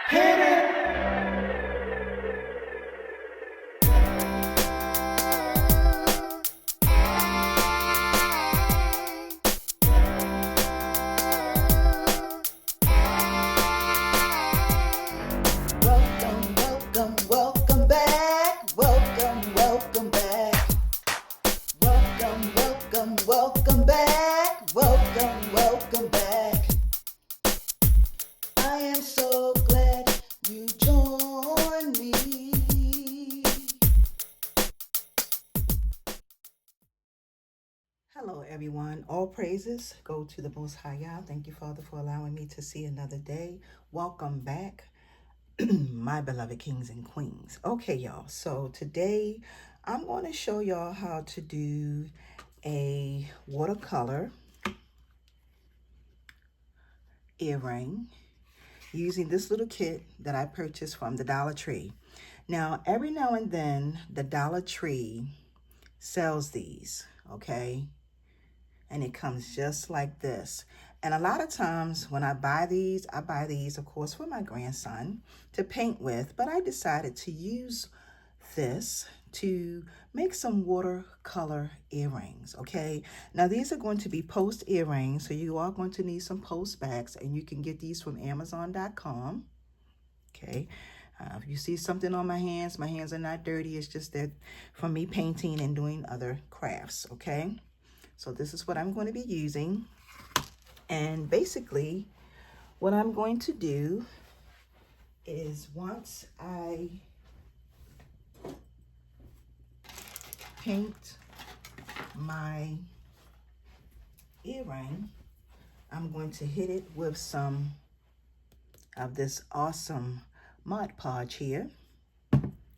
Hit it. Welcome, welcome, welcome back. Welcome, welcome back. Welcome, welcome, welcome back. Welcome, welcome back. I am so glad you joined me. Hello, everyone. All praises go to the Most High Yah. Thank you, Father, for allowing me to see another day. Welcome back. My beloved kings and queens. Okay, y'all, so today I'm going to show y'all how to do a watercolor earring using this little kit that I purchased from the Dollar Tree. Now, every now and then the Dollar Tree sells these, okay, and it comes just like this. And a lot of times when I buy these, of course, for my grandson to paint with, but I decided to use this to make some watercolor earrings, okay? Now, these are going to be post earrings, so you are going to need some post backs, and you can get these from Amazon.com, okay? If you see something on my hands are not dirty. It's just that from me painting and doing other crafts, okay? So this is what I'm going to be using. And basically, what I'm going to do is once I paint my earring, I'm going to hit it with some of this awesome Mod Podge here,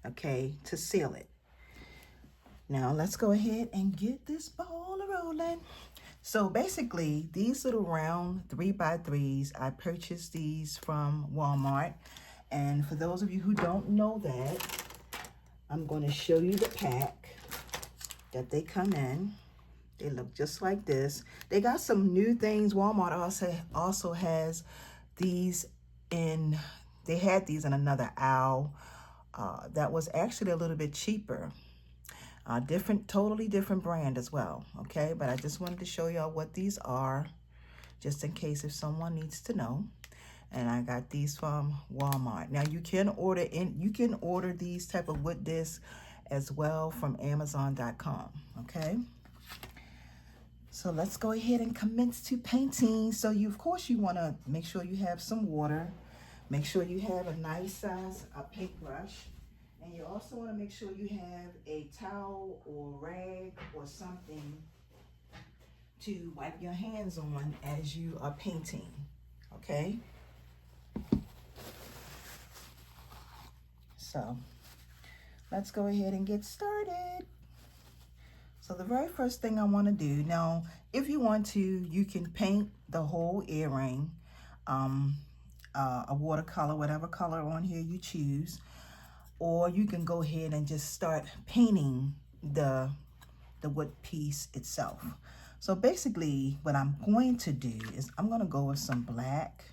okay, to seal it. Now let's go ahead and get this ball rolling. So basically, these little round 3x3s, I purchased these from Walmart. And for those of you who don't know that, I'm going to show you the pack that they come in. They look just like this. They got some new things. Walmart also has these in, they had these in another aisle that was actually a little bit cheaper. Totally different brand as well, okay? But I just wanted to show y'all what these are, just in case if someone needs to know. And I got these from Walmart. Now you can order these type of wood discs as well from Amazon.com, okay? So let's go ahead and commence to painting. So of course you want to make sure you have some water. Make sure you have a nice size paintbrush. And you also want to make sure you have a towel or rag or something to wipe your hands on as you are painting, okay? So let's go ahead and get started. So the very first thing I want to do, now if you want to, you can paint the whole earring, a watercolor, whatever color on here you choose. Or you can go ahead and just start painting the wood piece itself. So basically what I'm going to do is I'm going to go with some black,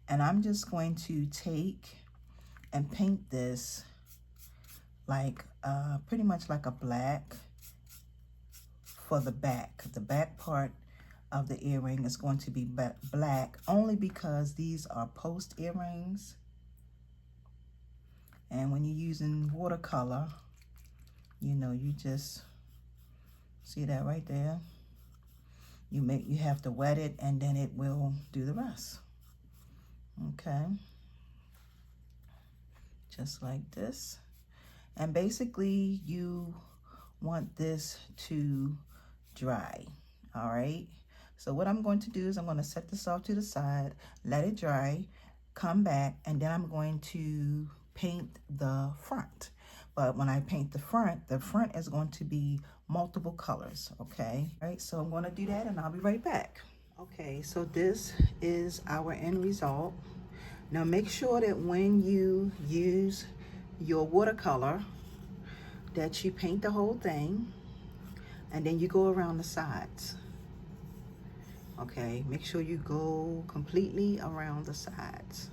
and I'm just going to take and paint this like pretty much like a black for the back. The back part of the earring is going to be black only because these are post earrings. And when you're using watercolor, you know, you just see that right there. You have to wet it, and then it will do the rest. Okay. Just like this. And basically you want this to dry. All right. So what I'm going to do is I'm going to set this off to the side, let it dry, come back, and then I'm going to paint the front. But when I paint the front is going to be multiple colors, okay? All right, so I'm going to do that, and I'll be right back. Okay, so this is our end result. Now make sure that when you use your watercolor that you paint the whole thing, and then you go around the sides. Okay, make sure you go completely around the sides.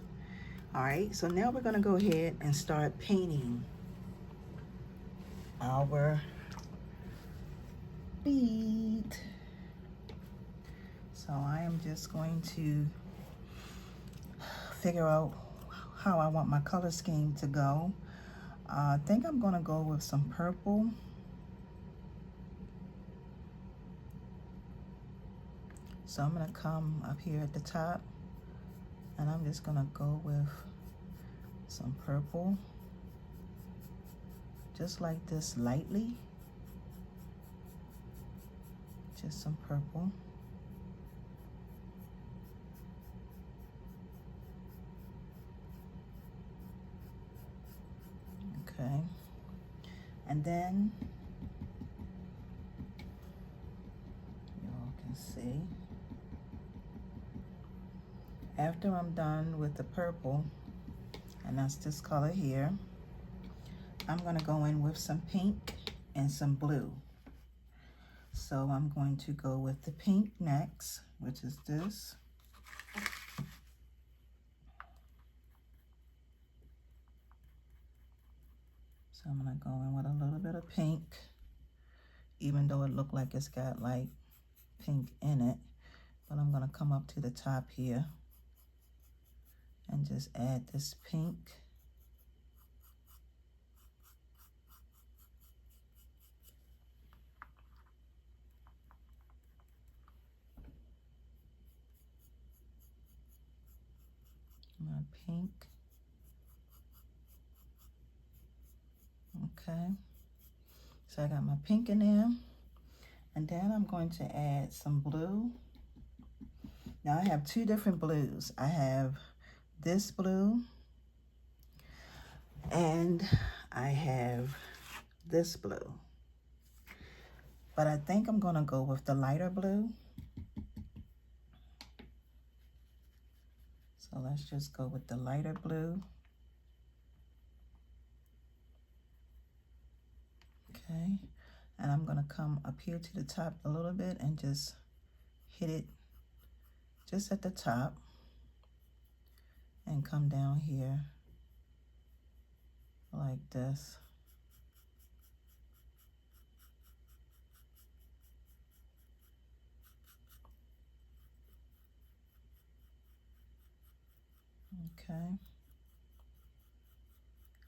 All right, so now we're gonna go ahead and start painting our bead. So I am just going to figure out how I want my color scheme to go. I think I'm gonna go with some purple. So I'm gonna come up here at the top and I'm just gonna go with some purple, just like this lightly, just some purple. Okay, and then y'all can see, after I'm done with the purple, and that's this color here, I'm gonna go in with some pink and some blue. So I'm going to go with the pink next, which is this. So I'm gonna go in with a little bit of pink, even though it looked like it's got like pink in it, but I'm gonna come up to the top here and just add this pink. My pink. Okay, so I got my pink in there, and then I'm going to add some blue. Now I have two different blues. I have this blue and I have this blue, but I think I'm gonna go with the lighter blue. So let's just go with the lighter blue. Okay, and I'm gonna come up here to the top a little bit and just hit it just at the top and come down here like this. Okay,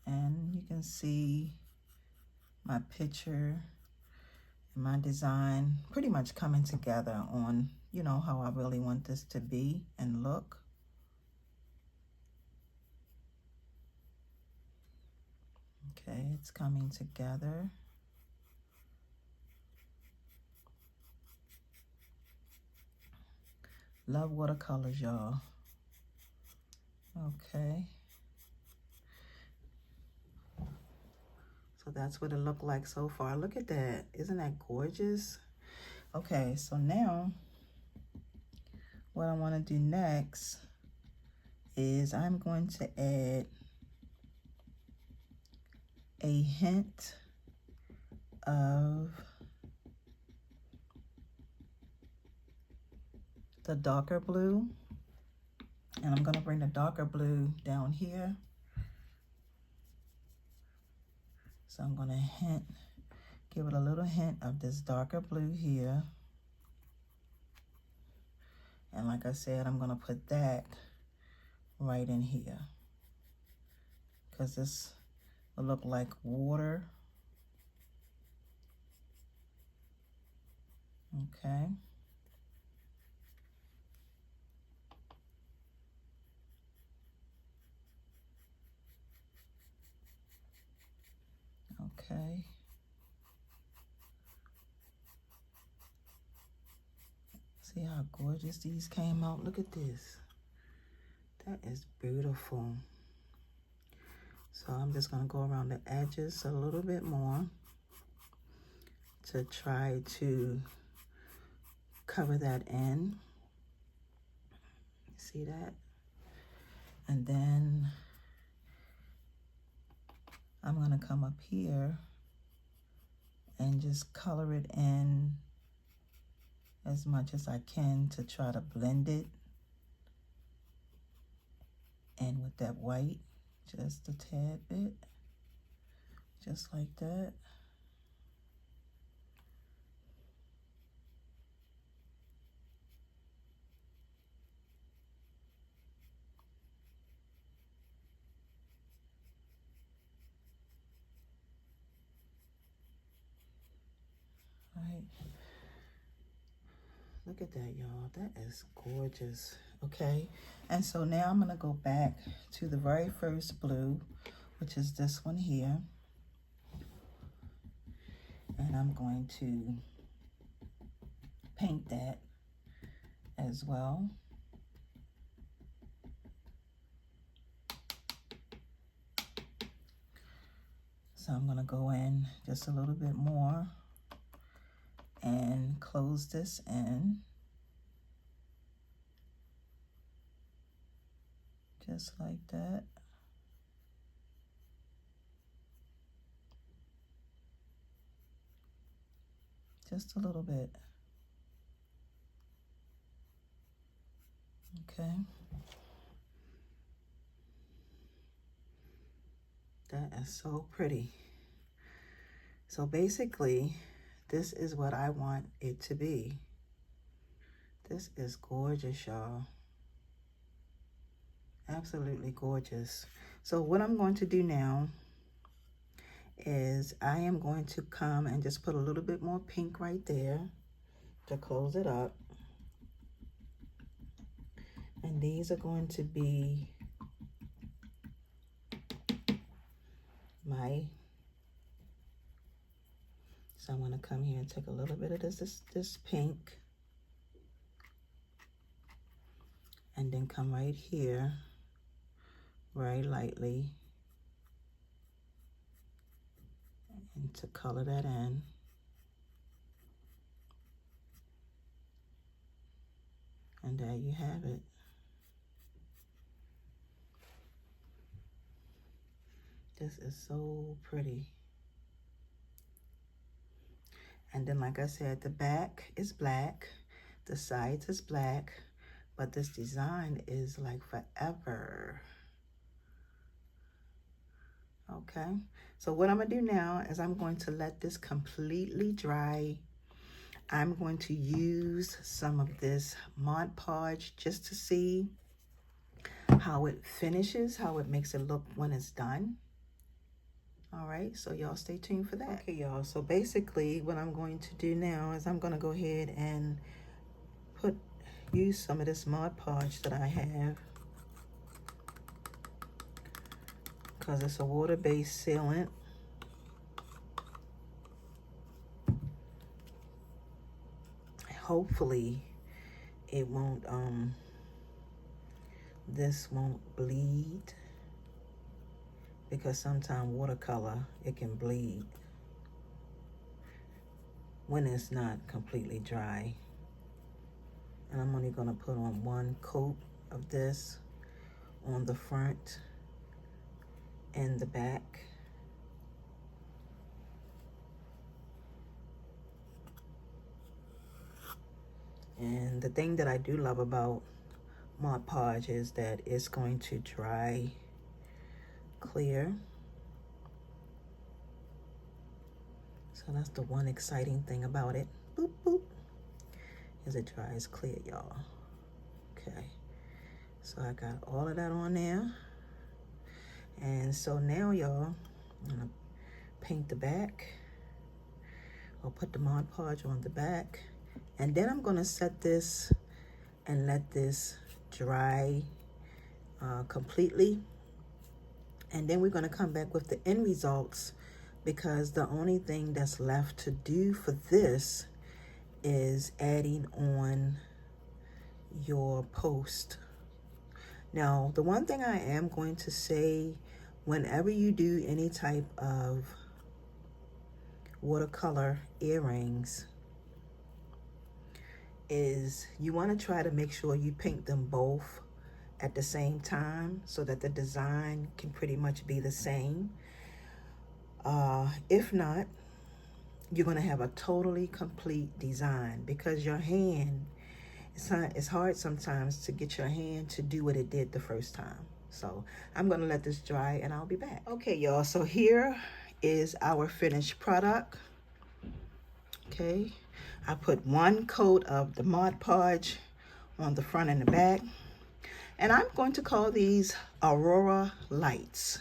and you can see my picture and my design pretty much coming together on, you know, how I really want this to be and look. Okay, it's coming together. Love watercolors, y'all. Okay. So that's what it looked like so far. Look at that. Isn't that gorgeous? Okay, so now what I want to do next is I'm going to add a hint of the darker blue, and I'm going to bring the darker blue down here. So I'm going to give it a little hint of this darker blue here. And like I said, I'm going to put that right in here, because this will look like water. Okay. Okay. See how gorgeous these came out? Look at this. That is beautiful. So I'm just going to go around the edges a little bit more to try to cover that in. See that? And then I'm going to come up here and just color it in as much as I can to try to blend it in with that white, just a tad bit, just like that. Right. Look at that, y'all. That is gorgeous. Okay. And so now I'm going to go back to the very first blue, which is this one here. And I'm going to paint that as well. So I'm going to go in just a little bit more and close this in. Just like that. Just a little bit. Okay. That is so pretty. So basically, this is what I want it to be. This is gorgeous, y'all. Absolutely gorgeous. So what I'm going to do now is I am going to come and just put a little bit more pink right there to close it up. And these are going to be my, so I'm going to come here and take a little bit of this pink, and then come right here very lightly and to color that in. And there you have it. This is so pretty. And then, like I said, the back is black, the sides is black, but this design is like forever. Okay, so what I'm gonna do now is I'm going to let this completely dry. I'm going to use some of this Mod Podge just to see how it finishes, how it makes it look when it's done. All right, so y'all stay tuned for that. Okay, y'all, so basically what I'm going to do now is I'm gonna go ahead and use some of this Mod Podge that I have, because it's a water-based sealant. Hopefully it won't, this won't bleed, because sometimes watercolor, it can bleed when it's not completely dry. And I'm only gonna put on one coat of this on the front and the back. And the thing that I do love about Mod Podge is that it's going to dry clear. So that's the one exciting thing about it. Boop, boop. Is it dries clear, y'all. Okay. So I got all of that on there. And so now, y'all, I'm gonna paint the back. I'll put the Mod Podge on the back. And then I'm gonna set this and let this dry completely. And then we're gonna come back with the end results, because the only thing that's left to do for this is adding on your post. Now, the one thing I am going to say, whenever you do any type of watercolor earrings, is you want to try to make sure you paint them both at the same time so that the design can pretty much be the same. If not, you're going to have a totally complete design, because your hand, it's hard sometimes to get your hand to do what it did the first time. So I'm gonna let this dry and I'll be back. Okay, y'all, so here is our finished product. Okay, I put one coat of the Mod Podge on the front and the back. And I'm going to call these Aurora Lights.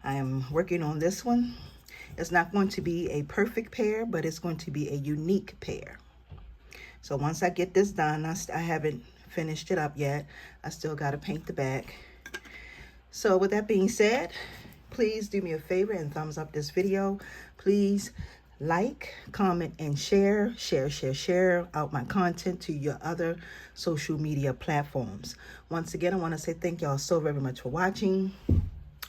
I am working on this one. It's not going to be a perfect pair, but it's going to be a unique pair. So once I get this done, I haven't finished it up yet. I still got to paint the back. So with that being said, please do me a favor and thumbs up this video. Please like, comment, and share out my content to your other social media platforms. Once again, I want to say thank y'all so very much for watching.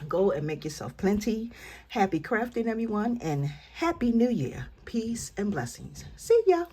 Go and make yourself plenty. Happy crafting, everyone, and Happy New Year. Peace and blessings. See ya.